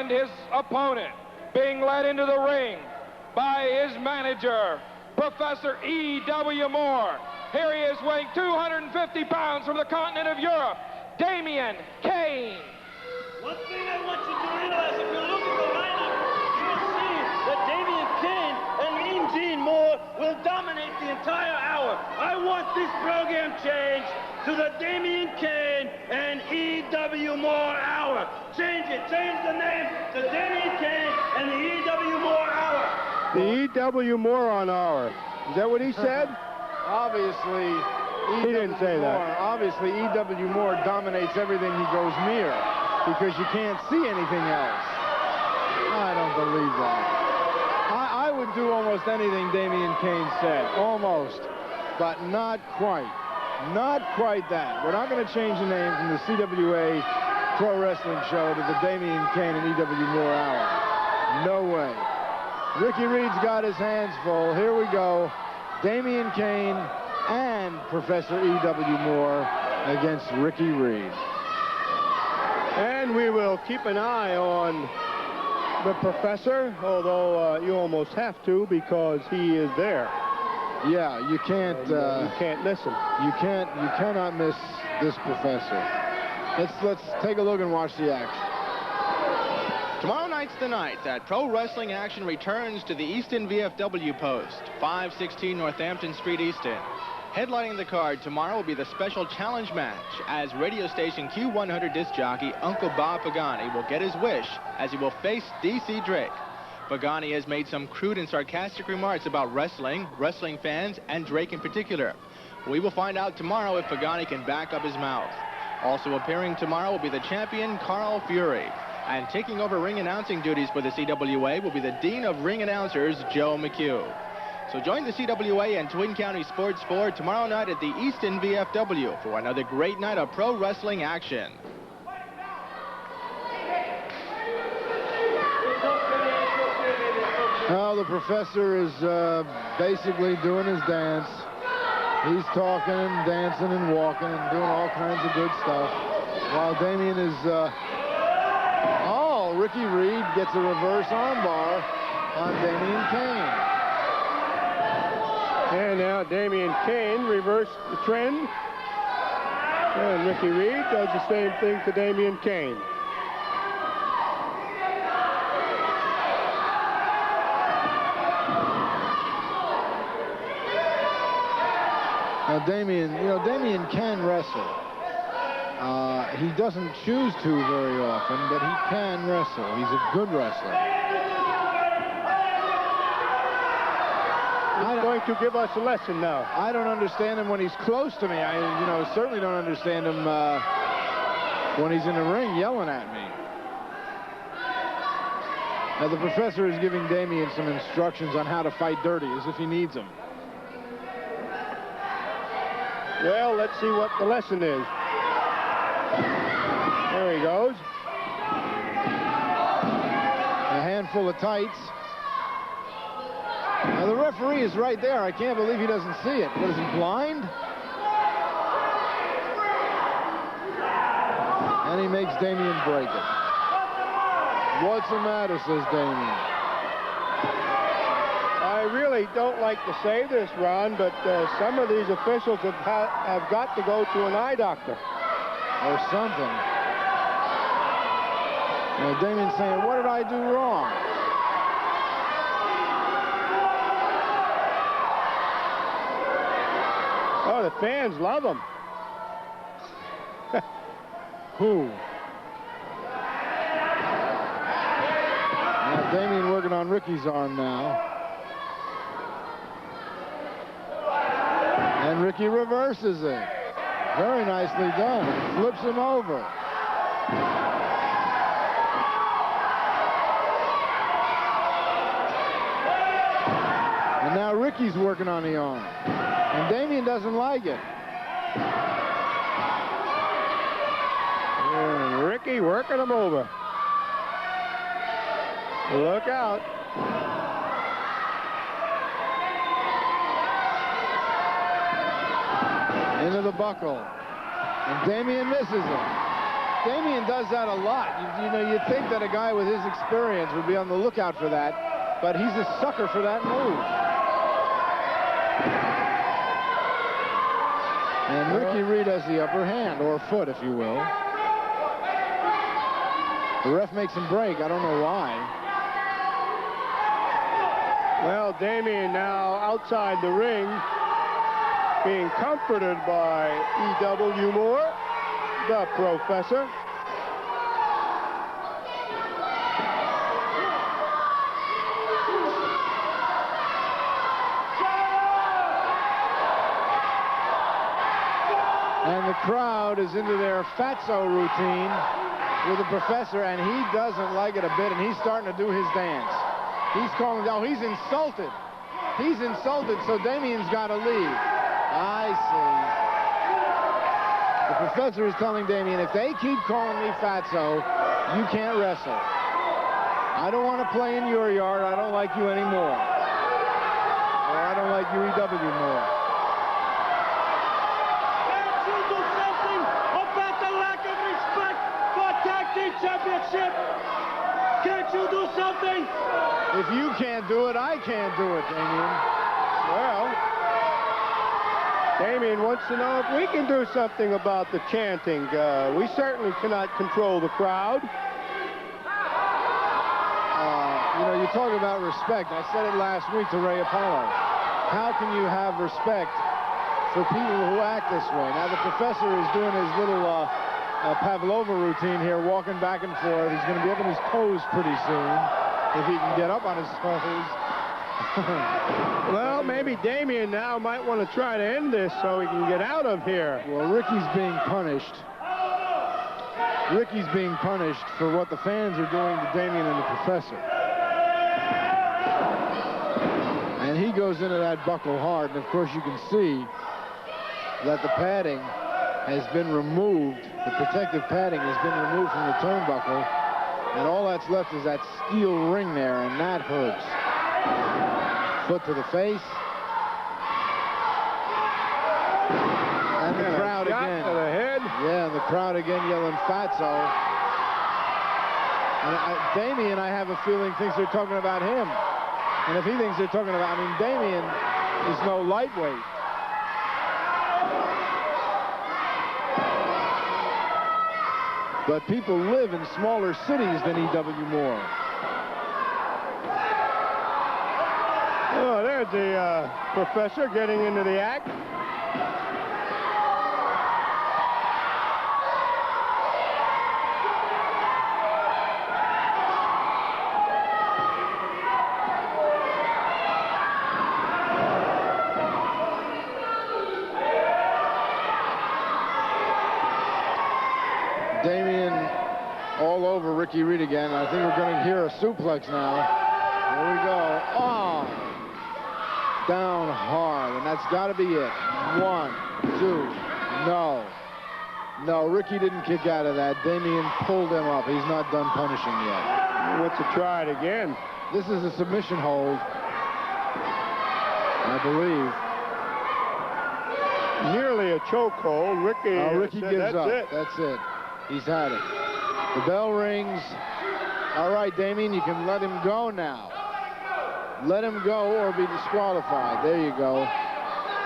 And his opponent being led into the ring by his manager, Professor E.W. Moore. Here he is, weighing 250 pounds from the continent of Europe, Damien Kane. One thing I want you to realize, if you look at the lineup, you'll see that Damien Kane and Mean Gene Moore will dominate the entire hour. I want this program changed to the Damien Kane and E.W. Moore hour. Change it. Change the name to Damien Kane and the E.W. Moore hour. The E.W. Moron hour. Is that what he said? Obviously, He didn't say that. Obviously, E.W. Moore dominates everything he goes near because you can't see anything else. I don't believe that. I would do almost anything Damien Kane said, almost, but not quite. Not quite that. We're not going to change the name from the CWA Pro Wrestling Show to the Damien Kane and E.W. Moore hour. No way. Ricky Reed's got his hands full. Here we go. Damien Kane and Professor E.W. Moore against Ricky Reed. And we will keep an eye on the professor, although you almost have to because he is there. Yeah, you can't. You can't listen. You cannot miss this professor. Let's take a look and watch the action. Tomorrow night's the night that Pro Wrestling Action returns to the Easton VFW post, 516 Northampton Street, Easton. Headlining the card tomorrow will be the special challenge match as radio station Q100 disc jockey Uncle Bob Pagani will get his wish as he will face DC Drake. Pagani has made some crude and sarcastic remarks about wrestling, wrestling fans, and Drake in particular. We will find out tomorrow if Pagani can back up his mouth. Also appearing tomorrow will be the champion Carl Fury. And taking over ring announcing duties for the CWA will be the Dean of Ring Announcers, Joe McHugh. So join the CWA and Twin County Sports 4 tomorrow night at the Easton VFW for another great night of pro wrestling action. Well, the professor is basically doing his dance. He's talking and dancing and walking and doing all kinds of good stuff. While Damien is... Ricky Reed gets a reverse armbar on Damien Kane. And now Damien Kane reversed the trend. And Ricky Reed does the same thing to Damien Kane. Now Damien can wrestle. He doesn't choose to very often, but he can wrestle. He's a good wrestler. He's going to give us a lesson now. I don't understand him when he's close to me. I certainly don't understand him when he's in the ring yelling at me. Now the professor is giving Damien some instructions on how to fight dirty, as if he needs them. Well, let's see what the lesson is. There he goes. A handful of tights. Now the referee is right there. I can't believe he doesn't see it. What, is he blind? And he makes Damien break it. What's the matter, says Damien. I really don't like to say this, Ron, but some of these officials have got to go to an eye doctor. Or something. Now Damien's saying, what did I do wrong? Oh, the fans love him. Who? Now Damien working on Ricky's arm now. And Ricky reverses it. Very nicely done. Flips him over. And now Ricky's working on the arm. And Damien doesn't like it. And Ricky working him over. Look out. Into the buckle. And Damien misses him. Damien does that a lot. You know, you'd think that a guy with his experience would be on the lookout for that, but he's a sucker for that move. And Ricky Reed has the upper hand, or foot, if you will. The ref makes him break. I don't know why. Well, Damien now outside the ring, being comforted by E.W. Moore, the Professor. And the crowd is into their fatso routine with the Professor, and he doesn't like it a bit, and he's starting to do his dance. He's calling down. He's insulted. He's insulted, so Damien's got to leave. I see. The Professor is telling Damien, if they keep calling me fatso, you can't wrestle. I don't want to play in your yard. I don't like you anymore. Or I don't like UEW more. Championship. Can't you do something? If you can't do it, I can't do it, Damien. Well, Damien wants to know if we can do something about the chanting. We certainly cannot control the crowd. You know, you talk about respect. I said it last week to Ray Apollo. How can you have respect for people who act this way? Now, the Professor is doing his little Pavlova routine here, walking back and forth. He's going to be up on his toes pretty soon, if he can get up on his toes. Well, maybe Damien now might want to try to end this so he can get out of here. Well, Ricky's being punished. Ricky's being punished for what the fans are doing to Damien and the Professor. And he goes into that buckle hard, and of course you can see that the padding has been removed. The protective padding has been removed from the turnbuckle, and all that's left is that steel ring there, and that hurts. Foot to the face. And the crowd again. To the head. Yeah, and the crowd again yelling fatso. And Damien, I have a feeling, thinks they're talking about him. And if he thinks they're talking about, I mean, Damien is no lightweight. But people live in smaller cities than E.W. Moore. Oh, there's the Professor getting into the act. Damien all over Ricky Reed again. I think we're going to hear a suplex now. Here we go. Oh! Down hard, and that's got to be it. 1, 2, no. No, Ricky didn't kick out of that. Damien pulled him up. He's not done punishing yet. He wants to try it again. This is a submission hold, I believe. Nearly a chokehold. Ricky said, gives up. It. That's it. He's had it. The bell rings. All right, Damien, you can let him go now. Let him go or be disqualified. There you go.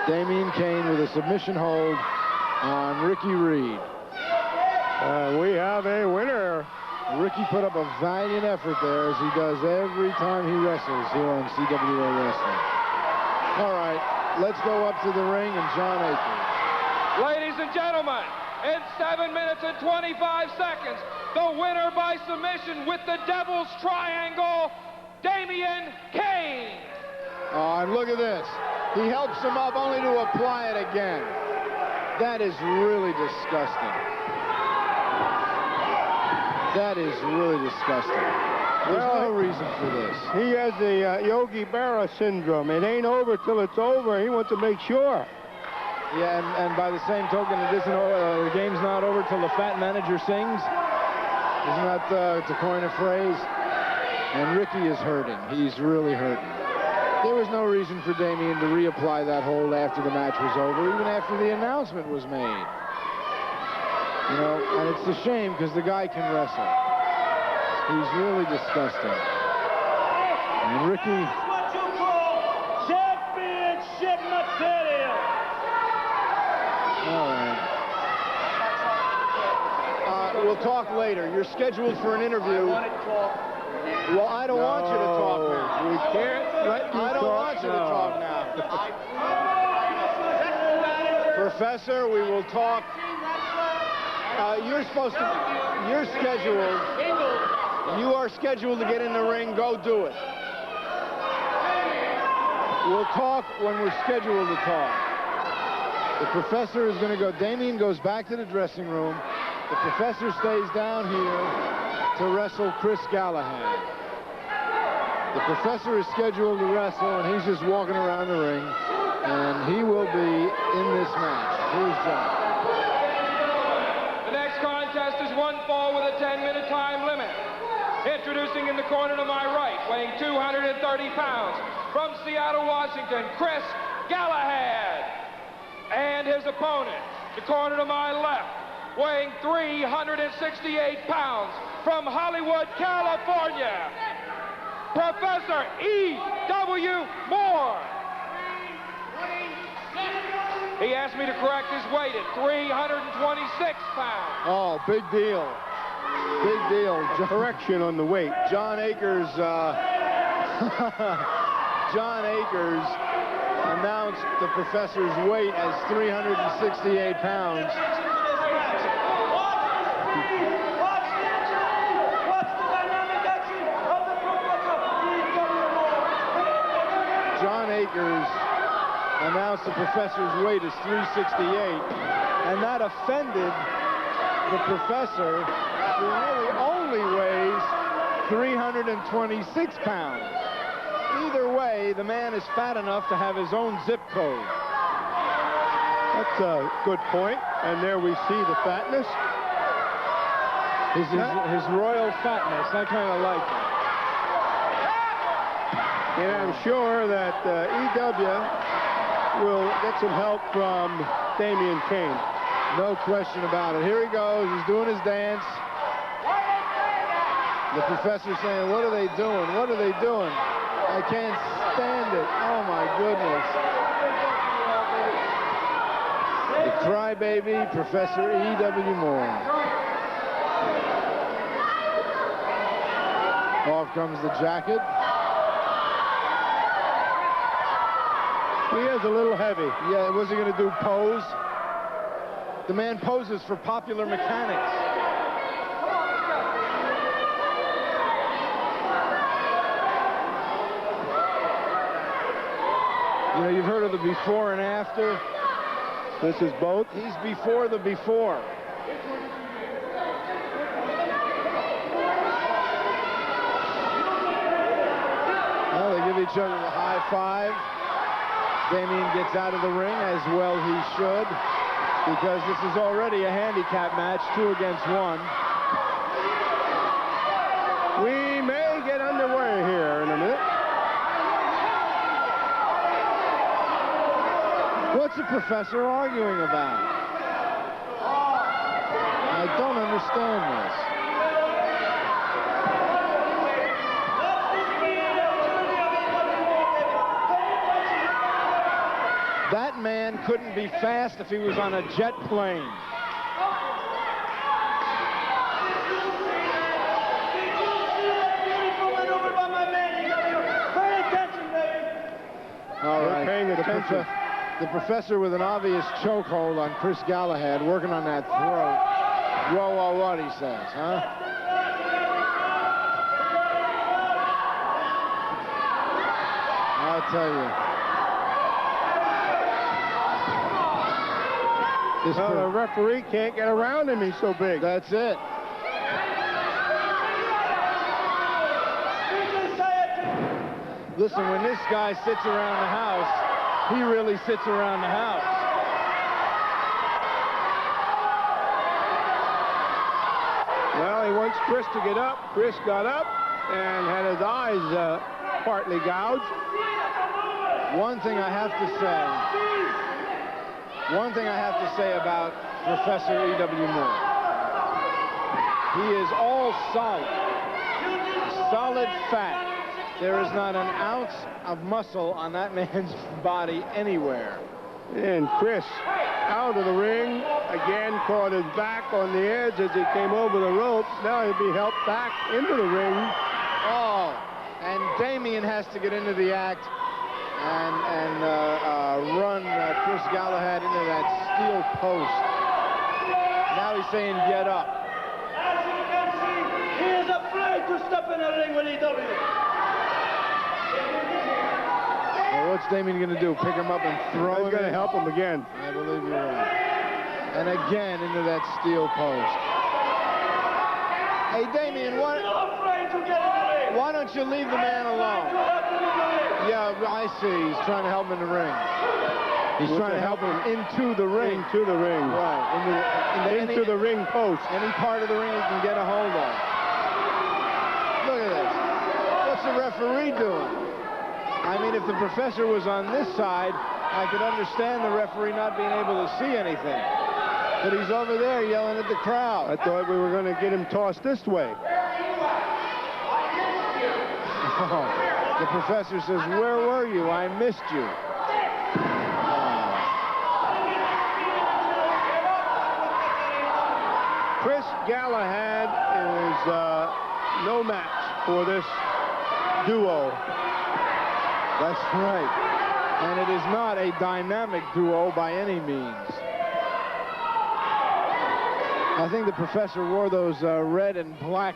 Damien Kane with a submission hold on Ricky Reed. We have a winner. Ricky put up a valiant effort there, as he does every time he wrestles here on CWA Wrestling. All right, let's go up to the ring and John Akins. Ladies and gentlemen, in 7 minutes and 25 seconds, the winner by submission with the Devil's Triangle, Damien Kane. Oh, and look at this. He helps him up only to apply it again. That is really disgusting. That is really disgusting. There's no reason for this. He has the Yogi Berra syndrome. It ain't over till it's over. He wants to make sure. Yeah, and by the same token, it isn't, the game's not over till the fat manager sings. Isn't that to coin a phrase? And Ricky is hurting. He's really hurting. There was no reason for Damien to reapply that hold after the match was over, even after the announcement was made. You know, and it's a shame because the guy can wrestle. He's really disgusting. And Ricky... That's what you call championship material. All right. We'll talk later. You're scheduled for an interview. Well, I don't want you to talk now. We can't let you I don't want you to talk now. Professor, we will talk. You're supposed to... You're scheduled. You are scheduled to get in the ring. Go do it. We'll talk when we're scheduled to talk. The professor is going to go. Damien goes back to the dressing room. The professor stays down here to wrestle Chris Galahad. The professor is scheduled to wrestle, and he's just walking around the ring, and he will be in this match. Here's John. The next contest is one fall with a 10-minute time limit. Introducing in the corner to my right, weighing 230 pounds, from Seattle, Washington, Chris Galahad. And his opponent, the corner to my left, weighing 368 pounds, from Hollywood, California, Professor E.W. Moore. He asked me to correct his weight at 326 pounds. Oh, big deal. Big deal. Correction on the weight. John Akers, John Akers announced the professor's weight as 368 pounds. John Akers announced the professor's weight as 368, and that offended the professor, who really only weighs 326 pounds. Either way, the man is fat enough to have his own zip code. That's a good point. And there we see the fatness. His royal fatness. I kind of like it. And I'm sure that EW will get some help from Damien Kane. No question about it. Here he goes. He's doing his dance. The professor's saying, what are they doing? What are they doing? I can't stand it. Oh, my goodness. The crybaby, Professor E.W. Moore. Off comes the jacket. He is a little heavy. Yeah, was he going to do pose? The man poses for Popular Mechanics. You know, you've heard of the before and after. This is both. He's before the before. Well, they give each other the high five. Damien gets out of the ring, as well he should, because this is already a handicap match, 2 against 1. We may get underway here in a minute. What's the professor arguing about? I don't understand this. That man couldn't be fast if he was on a jet plane. All right. Paying attention. The professor with an obvious chokehold on Chris Galahad, working on that throat. Whoa, whoa, what he says, huh? I'll tell you. Well, the referee can't get around him. He's so big. That's it. Listen, when this guy sits around the house, he really sits around the house. Well, he wants Chris to get up. Chris got up and had his eyes partly gouged. One thing I have to say about Professor E.W. Moore. He is all solid. Solid fat. There is not an ounce of muscle on that man's body anywhere. And Chris out of the ring. Again, caught his back on the edge as he came over the ropes. Now he'll be helped back into the ring. Oh, and Damien has to get into the act and run Chris Galahad into that steel post. Now he's saying, get up. As you can see, he is afraid to step in the ring with EW. Well, what's Damien going to do? Pick him up and throw him? He's going to help him again. I believe you're right. And again into that steel post. Hey, Damien, why don't you leave the man alone? Yeah, I see. He's trying to help him in the ring. He's trying to help him into the ring. Into the ring. Right. Into the ring post. Any part of the ring he can get a hold of. Look at this. What's the referee doing? I mean, if the professor was on this side, I could understand the referee not being able to see anything. But he's over there yelling at the crowd. I thought we were going to get him tossed this way. Oh, the professor says, where were you? I missed you. Chris Galahad is no match for this duo. That's right. And it is not a dynamic duo by any means. I think the professor wore those red and black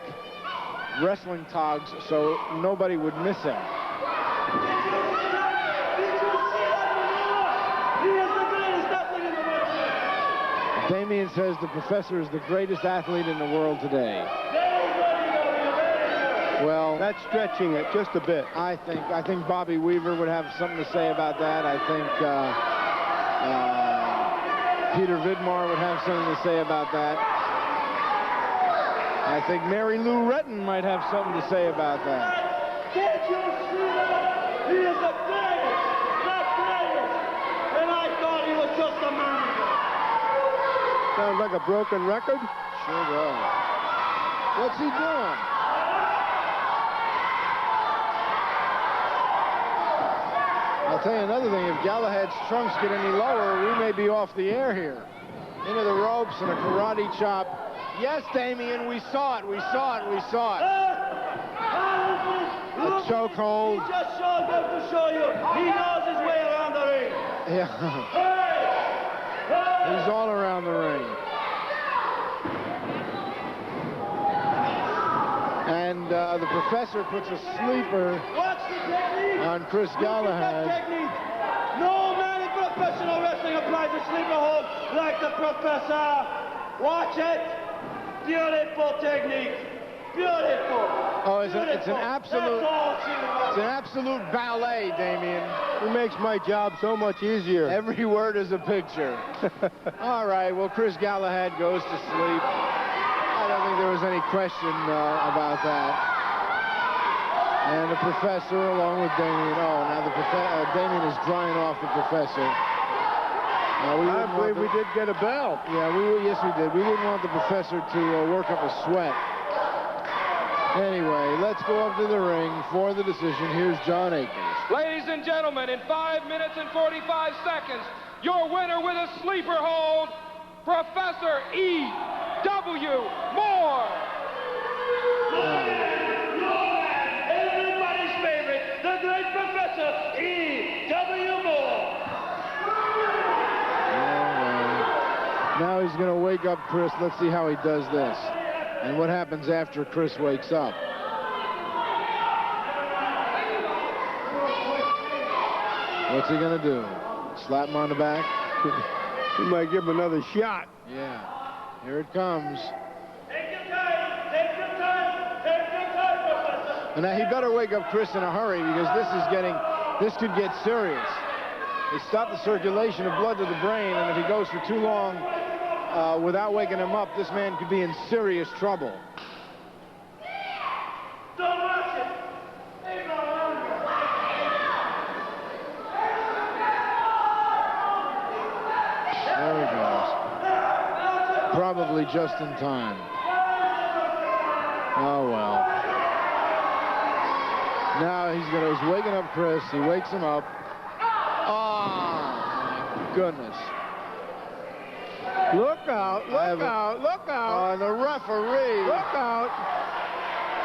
wrestling togs so nobody would miss him. Damien says the professor is the greatest athlete in the world today. Well, that's stretching it just a bit. I think Bobby Weaver would have something to say about that. I think Peter Vidmar would have something to say about that. I think Mary Lou Retton might have something to say about that. Can't you see that? He is the greatest. And I thought he was just a manager. Sounds like a broken record. Sure does. What's he doing? I'll tell you another thing. If Galahad's trunks get any lower, we may be off the air here. Into the ropes and a karate chop. Yes, Damien, we saw it. We saw it. We saw it. A chokehold. He just showed them to show you. He knows his way around the ring. Yeah. He's all around the ring. And the professor puts a sleeper on Chris Galahad. No man in professional wrestling applies a sleeper hold like the professor. Watch it. Beautiful technique. Beautiful. Oh, it's an absolute ballet, Damien. It makes my job so much easier. Every word is a picture. All right, well, Chris Galahad goes to sleep. I don't think there was any question about that. And the professor, along with Damien. Oh, now Damien is drying off the professor. I believe we did get a bell. Yeah, yes, we did. We didn't want the professor to work up a sweat. Anyway, let's go up to the ring for the decision. Here's John Akers. Ladies and gentlemen, in 5 minutes and 45 seconds, your winner with a sleeper hold, Professor E.W. Moore. Everybody's favorite, the great Professor E.W. Moore. Now he's going to wake up Chris. Let's see how he does this. And what happens after Chris wakes up. What's he going to do? Slap him on the back? He might give him another shot. Yeah. Here it comes. Take your time. Take your time. Take your time, Professor. And now he better wake up Chris in a hurry because this could get serious. They stop the circulation of blood to the brain, and if he goes for too long without waking him up, this man could be in serious trouble. Don't rush it. There he goes. Probably just in time. Oh, well. Now he's waking up Chris. He wakes him up. Oh, my goodness. Look out, look out, look out. The referee. Look out.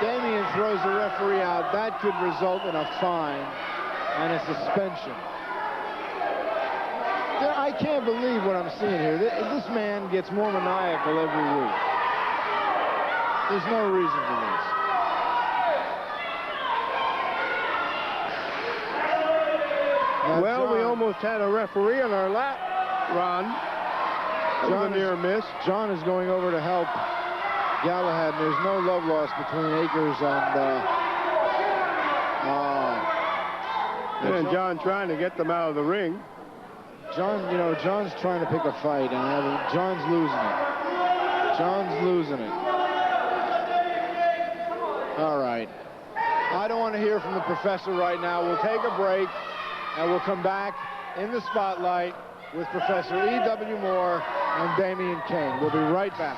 Damien throws the referee out. That could result in a fine and a suspension. I can't believe what I'm seeing here. This man gets more maniacal every week. There's no reason for this. Now, Well, we almost had a referee on our lap, Ron. John near miss. John is going over to help Galahad. There's no love lost between Akers and John trying to get them out of the ring. John, you know, John's trying to pick a fight, and John's losing it. John's losing it. All right. I don't want to hear from the professor right now. We'll take a break, and we'll come back in the spotlight with Professor E.W. Moore and Damien Kane. We'll be right back.